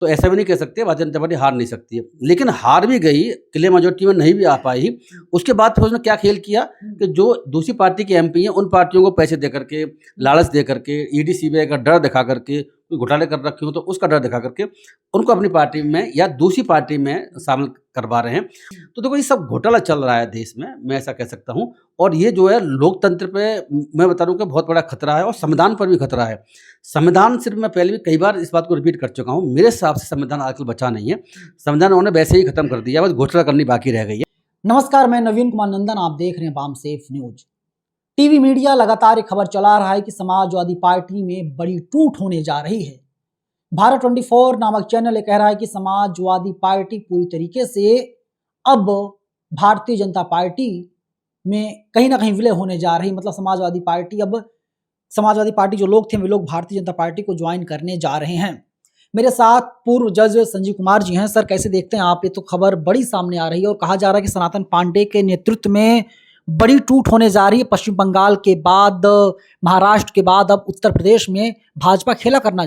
तो ऐसा भी नहीं कह सकते भारतीय जनता पार्टी हार नहीं सकती है, लेकिन हार भी गई, क्लियर मेजोरिटी में नहीं भी आ पाई। उसके बाद फिर उसने क्या खेल किया कि जो दूसरी पार्टी के एमपी हैं उन पार्टियों को पैसे दे करके, लालच दे करके, ईडी सीबीआई का डर दिखा करके, कोई घोटाले कर रखे हो तो उसका डर दिखा करके उनको अपनी पार्टी में या दूसरी पार्टी में शामिल करवा रहे हैं। तो देखो ये सब घोटाला चल रहा है देश में, मैं ऐसा कह सकता हूँ। और ये जो है लोकतंत्र पे मैं बता रहा हूँ कि बहुत बड़ा खतरा है और संविधान पर भी खतरा है। संविधान सिर्फ मैं पहले भी कई बार इस बात को रिपीट कर चुका हूँ, मेरे हिसाब से संविधान आजकल बचा नहीं है। संविधान उन्होंने वैसे ही खत्म कर दिया, बस घोषणा करनी बाकी रह गई है। नमस्कार, मैं नवीन कुमार नंदन, आप देख रहे हैं बाम सेफ न्यूज। टीवी मीडिया लगातार एक खबर चला रहा है कि समाजवादी पार्टी में बड़ी टूट होने जा रही है। भारत 24 नामक चैनल ये कह रहा है कि समाजवादी पार्टी पूरी तरीके से अब भारतीय जनता पार्टी में कहीं ना कहीं विलय होने जा रही। मतलब समाजवादी पार्टी जो लोग थे वे लोग भारतीय जनता पार्टी को ज्वाइन करने जा रहे हैं। मेरे साथ पूर्व जज संजीव कुमार जी हैं। सर, कैसे देखते हैं आप? ये तो खबर बड़ी सामने आ रही है और कहा जा रहा है कि सनातन पांडे के नेतृत्व में बड़ी टूट होने जा रही है। पश्चिम बंगाल के बाद, महाराष्ट्र के बाद अब उत्तर प्रदेश में भाजपा खेला करना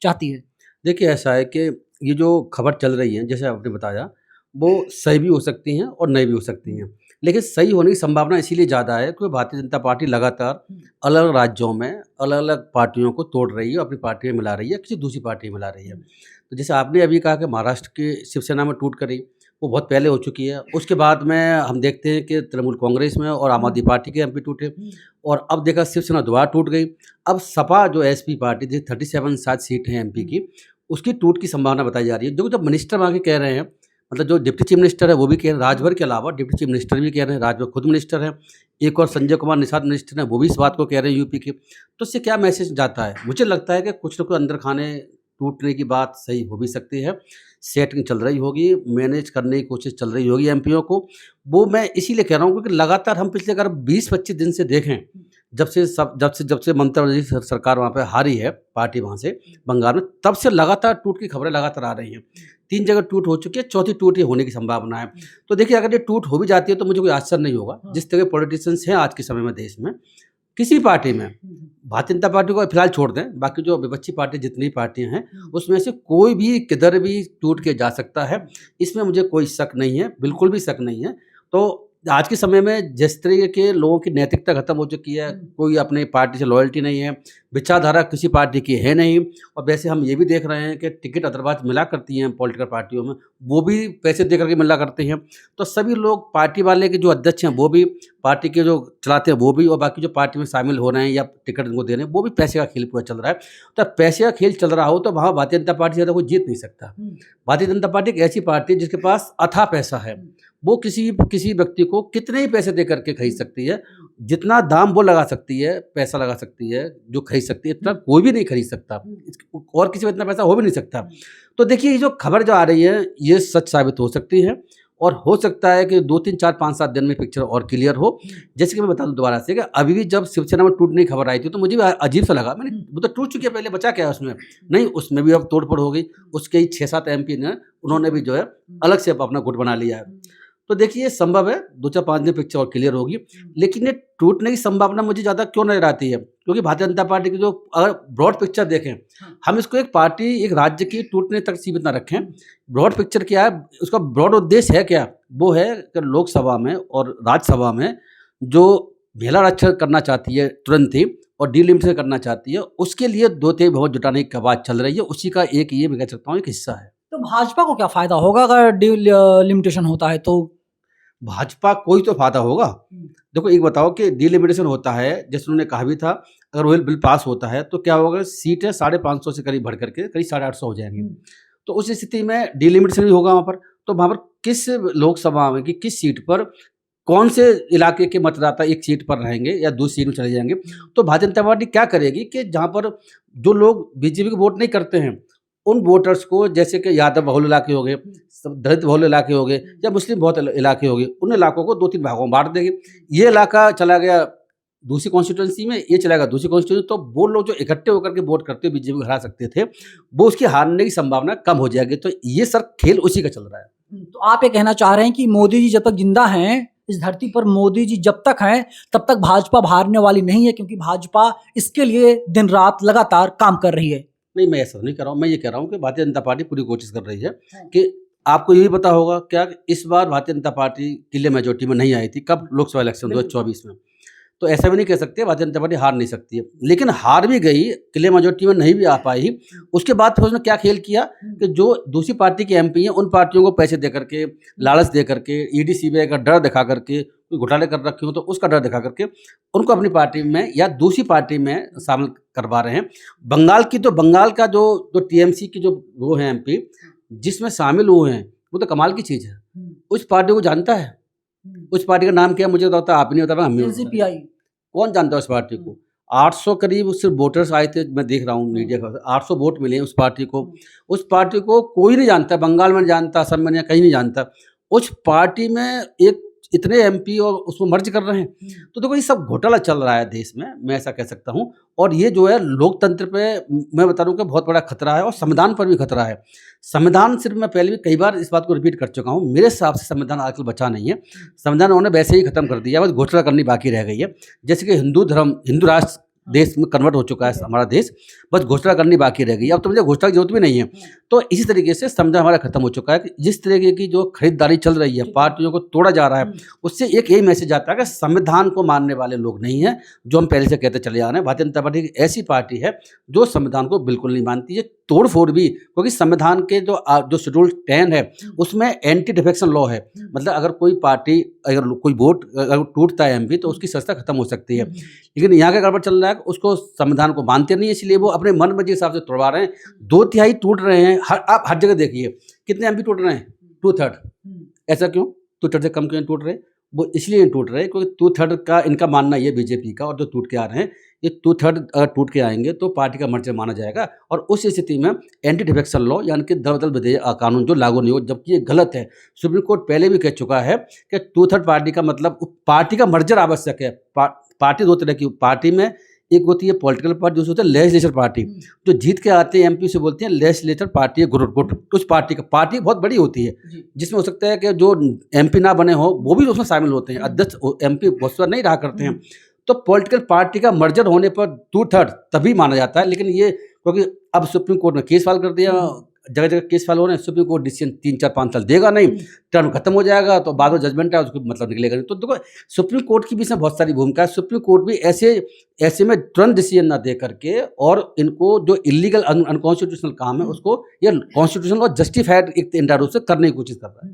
चाहती है। देखिए ऐसा है कि ये जो खबर चल रही है, जैसे आपने बताया, वो सही भी हो सकती हैं और नहीं भी हो सकती हैं। लेकिन सही होने की संभावना इसीलिए ज़्यादा है क्योंकि भारतीय जनता पार्टी लगातार अलग अलग राज्यों में अलग अलग पार्टियों को तोड़ रही है, अपनी पार्टी में मिला रही है, किसी दूसरी पार्टी में मिला रही है। तो जैसे आपने अभी कहा कि महाराष्ट्र की शिवसेना में टूट करी, वो बहुत पहले हो चुकी है। उसके बाद में हम देखते हैं कि तृणमूल कांग्रेस में और आम आदमी पार्टी के एमपी टूटे, और अब देखा शिवसेना दोबारा टूट गई। अब सपा जो एसपी पार्टी थी, 37 शायद सीट हैं एमपी की, उसकी टूट की संभावना बताई जा रही है। जो जब मिनिस्टर वहाँ के कह रहे हैं, मतलब जो डिप्टी चीफ मिनिस्टर है वो भी कह रहे हैं, राजभर के अलावा डिप्टी चीफ मिनिस्टर भी कह रहे हैं, राजभर खुद मिनिस्टर हैं, एक और संजय कुमार निषाद मिनिस्टर हैं, वो भी इस बात को कह रहे हैं यूपी के। तो इससे क्या मैसेज जाता है? मुझे लगता है कि कुछ न कुछ अंदर खाने टूटने की बात सही हो भी सकती है, सेटिंग चल रही होगी, मैनेज करने की कोशिश चल रही होगी एमपीओ को। वो मैं इसीलिए कह रहा हूँ क्योंकि लगातार हम पिछले अगर 20-25 दिन से देखें, जब से ममता बनर्जी सरकार वहाँ पे हारी है, पार्टी वहाँ से बंगाल में, तब से लगातार टूट की खबरें लगातार आ रही हैं। 3 जगह टूट हो चुकी है, चौथी टूट ये होने की संभावना है। तो देखिए अगर ये टूट हो भी जाती है तो मुझे कोई आश्चर्य नहीं होगा। जिस तरह के पॉलिटिशियंस हैं आज के समय में देश में, किसी भी पार्टी में, भारतीय जनता पार्टी को फिलहाल छोड़ दें, बाकी जो विपक्षी पार्टी जितनी पार्टियां हैं उसमें से कोई भी किधर भी टूट के जा सकता है, इसमें मुझे कोई शक नहीं है, बिल्कुल भी शक नहीं है। तो आज के समय में जिस तरीके के लोगों की नैतिकता खत्म हो चुकी है, कोई अपनी पार्टी से लॉयल्टी नहीं है, विचारधारा किसी पार्टी की है नहीं, और वैसे हम ये भी देख रहे हैं कि टिकट अदरवाइज मिला करती हैं पॉलिटिकल पार्टियों में, वो भी पैसे दे करके मिला करते हैं। तो सभी लोग, पार्टी वाले के जो अध्यक्ष हैं वो भी, पार्टी के जो चलाते हैं वो भी, और बाकी जो पार्टी में शामिल हो रहे हैं या टिकट उनको दे रहे हैं वो भी, पैसे का खेल पूरा चल रहा है। तो पैसे का खेल चल रहा हो तो वहाँ भारतीय जनता पार्टी से ज़्यादा कोई जीत नहीं सकता। भारतीय जनता पार्टी एक ऐसी पार्टी है जिसके पास अथाह पैसा है, वो किसी व्यक्ति को कितने ही पैसे दे करके खरीद सकती है, जितना दाम वो लगा सकती है, पैसा लगा सकती है, जो खरीद सकती है, इतना कोई भी नहीं खरीद सकता, और किसी को इतना पैसा हो भी नहीं सकता। तो देखिए ये जो खबर जो आ रही है ये सच साबित हो सकती है, और हो सकता है कि 2, 3, 4, 5, 7 दिन में पिक्चर और क्लियर हो। जैसे कि मैं बता दूं दोबारा से कि अभी भी जब शिवसेना में टूटने की खबर आई थी तो मुझे भी अजीब सा लगा, मैंने वो तो टूट चुकी है पहले, बचा क्या है उसमें? नहीं, उसमें भी अब तोड़फोड़ हो गई। उसके ही 6-7 एमपी ने, उन्होंने भी जो है अलग से अपना गुट बना लिया है। तो देखिए ये संभव है 2-4-5 दिन पिक्चर और क्लियर होगी, लेकिन ये टूटने की संभावना मुझे ज़्यादा क्यों नजर आती है? क्योंकि भारतीय जनता पार्टी की जो, अगर ब्रॉड पिक्चर देखें, हम इसको एक पार्टी, एक राज्य की टूटने तक सीमित ना रखें। ब्रॉड पिक्चर क्या है, उसका ब्रॉड उद्देश्य है क्या? वो है कि लोकसभा में और राज्यसभा में जो महिला आरक्षण करना चाहती है तुरंत ही, और डीलिमिटेशन करना चाहती है, उसके लिए 2-3 बहुत जुटाने की बात चल रही है, उसी का एक ये मैं कह सकता हूँ एक हिस्सा है। तो भाजपा को क्या फायदा होगा अगर डिलिमिटेशन होता है? तो भाजपा कोई तो फायदा होगा। देखो एक बताओ कि डिलिमिटेशन होता है, जैसे उन्होंने कहा भी था, अगर वो बिल पास होता है तो क्या होगा, सीटें 550 से करीब बढ़ करके करीब 850 हो जाएंगी। तो उस स्थिति में डिलिमिटेशन भी होगा वहाँ पर। तो वहाँ पर किस लोकसभा में कि किस सीट पर कौन से इलाके के मतदाता एक सीट पर रहेंगे या दूसरी सीट में चले जाएंगे। तो भारतीय जनता पार्टी क्या करेगी कि जहाँ पर जो लोग बीजेपी को वोट नहीं करते हैं, उन वोटर्स को, जैसे कि यादव बहुल इलाके हो गए, दलित बहुल इलाके हो गए, या मुस्लिम बहुत इलाके हो गए, उन इलाकों को 2-3 भागों में बांट देंगे। ये इलाका चला गया दूसरी कॉन्स्टिट्यूंसी में, ये चला गया दूसरी कॉन्स्टिट्यूंसी। तो वो लोग जो इकट्ठे होकर के वोट करते बीजेपी को हरा सकते थे, वो उसकी हारने की संभावना कम हो जाएगी। तो ये सर खेल उसी का चल रहा है। तो आप ये कहना चाह रहे हैं कि मोदी जी जब तक जिंदा हैं, इस धरती पर मोदी जी जब तक हैं, तब तक भाजपा हारने वाली नहीं है, क्योंकि भाजपा इसके लिए दिन रात लगातार काम कर रही है। नहीं, मैं ऐसा नहीं कर रहा हूँ। मैं ये कह रहा हूँ कि भारतीय जनता पार्टी पूरी कोशिश कर रही है हाँ। कि आपको ये भी पता होगा क्या कि इस बार Bharatiya Janata party clear majority में नहीं आई थी। कब? लोकसभा इलेक्शन बिल्कुल। 2024 में। तो ऐसा भी नहीं कह सकते भारतीय जनता पार्टी हार नहीं सकती है, लेकिन हार भी गई, क्लियर मेजोरिटी में नहीं भी आ पाई। उसके बाद फिर उसने क्या खेल किया कि जो दूसरी पार्टी के एमपी हैं उन पार्टियों को पैसे दे करके, लालच दे करके, ईडी सीबीआई का डर दिखा करके, कोई घोटाले कर रखे हो तो उसका डर दिखा करके उनको अपनी पार्टी में या दूसरी पार्टी में शामिल करवा रहे हैं। बंगाल का जो टीएमसी की जो वो है एमपी जिसमें शामिल हुए हैं, वो तो कमाल की चीज़ है। उस पार्टी को जानता है? उस पार्टी का नाम क्या है मुझे तो पता, आप नहीं बता, हम एनसीपीआई। कौन जानता है उस पार्टी को? 800 करीब सिर्फ वोटर्स आए थे, मैं देख रहा हूँ मीडिया का, 800 वोट मिले हैं उस पार्टी को। उस पार्टी को कोई नहीं जानता, बंगाल में नहीं जानता, असम में नहीं, कहीं नहीं जानता। उस पार्टी में एक इतने एमपी और उसको मर्ज कर रहे हैं। तो देखो ये सब घोटाला चल रहा है देश में, मैं ऐसा कह सकता हूँ। और ये जो है लोकतंत्र पे मैं बता रहा हूँ कि बहुत बड़ा खतरा है और संविधान पर भी खतरा है। संविधान सिर्फ मैं पहले भी कई बार इस बात को रिपीट कर चुका हूँ, मेरे हिसाब से संविधान आजकल बचा नहीं है। संविधान उन्होंने वैसे ही खत्म कर दिया, बस घोषणा करनी बाकी रह गई है। जैसे कि हिंदू राष्ट्र देश में कन्वर्ट हो चुका है हमारा देश, बस घोषणा करनी बाकी रह गई। अब तो मुझे घोषणा की जरूरत भी नहीं है। तो इसी तरीके से संविधान हमारा खत्म हो चुका है कि जिस तरीके की जो खरीदारी चल रही है, पार्टियों को तोड़ा जा रहा है, उससे एक यही मैसेज आता है कि संविधान को मानने वाले लोग नहीं हैं, जो हम पहले से कहते चले आ रहे हैं। भारतीय जनता पार्टी एक ऐसी पार्टी है जो संविधान को बिल्कुल नहीं मानती है, तोड़ फोड़ भी, क्योंकि संविधान के जो शेड्यूल 10 है उसमें एंटी डिफेक्शन लॉ है। मतलब अगर कोई पार्टी, अगर कोई वोट अगर टूटता है एमपी तो उसकी सत्ता खत्म हो सकती है। लेकिन यहाँ का गड़बड़ चल रहा है, उसको संविधान को मानते नहीं है, इसलिए वो अपने मन मर्जी के हिसाब से तोड़वा रहे हैं। 2/3 टूट रहे हैं, आप हर जगह देखिए कितने एमपी टूट रहे हैं, 2/3। ऐसा क्यों? 2/3 से कम क्यों टूट रहे? वो इसलिए नहीं टूट रहे क्योंकि 2/3 का इनका मानना ये बीजेपी का, और जो टूट के आ रहे हैं ये 2/3 अगर टूट के आएंगे तो पार्टी का मर्जर माना जाएगा। और उस स्थिति में एंटी डिफेक्शन लॉ यानी कि दलबदल विधेयक कानून जो लागू नहीं हो, जबकि ये गलत है। सुप्रीम कोर्ट पहले भी कह चुका है कि 2/3 पार्टी का मतलब पार्टी का मर्जर आवश्यक है। पार्टी दो तरह की पार्टी में, एक होती है पॉलिटिकल पार्टी, दूसरी होती है लेजिस्लेचर पार्टी। जो जीत के आते हैं एमपी से बोलते हैं लेजिस्लेचर पार्टी है, गुट। उस पार्टी बहुत बड़ी होती है, जिसमें हो सकता है कि जो एमपी ना बने हो वो भी उसमें शामिल होते हैं। अध्यक्ष एमपी बहुत सारा नहीं रहा करते हैं। तो पॉलिटिकल पार्टी का मर्जर होने पर 2/3 तभी माना जाता है। लेकिन ये क्योंकि अब सुप्रीम कोर्ट ने केस फाइल कर दिया, जगह जगह केस फाइल हो रहे हैं, सुप्रीम कोर्ट डिसीजन 3-4-5 साल देगा नहीं, टर्म खत्म हो जाएगा, तो बाद में जजमेंट है उसको मतलब निकलेगा नहीं। तो देखो सुप्रीम कोर्ट की भी इसमें बहुत सारी भूमिका है। सुप्रीम कोर्ट भी ऐसे में तुरंत डिसीजन ना दे करके और इनको जो इलीगल अनकॉन्स्टिट्यूशनल काम है उसको ये कॉन्स्टिट्यूशनल और जस्टिफाइड एक रूप से करने की कोशिश कर रहा है।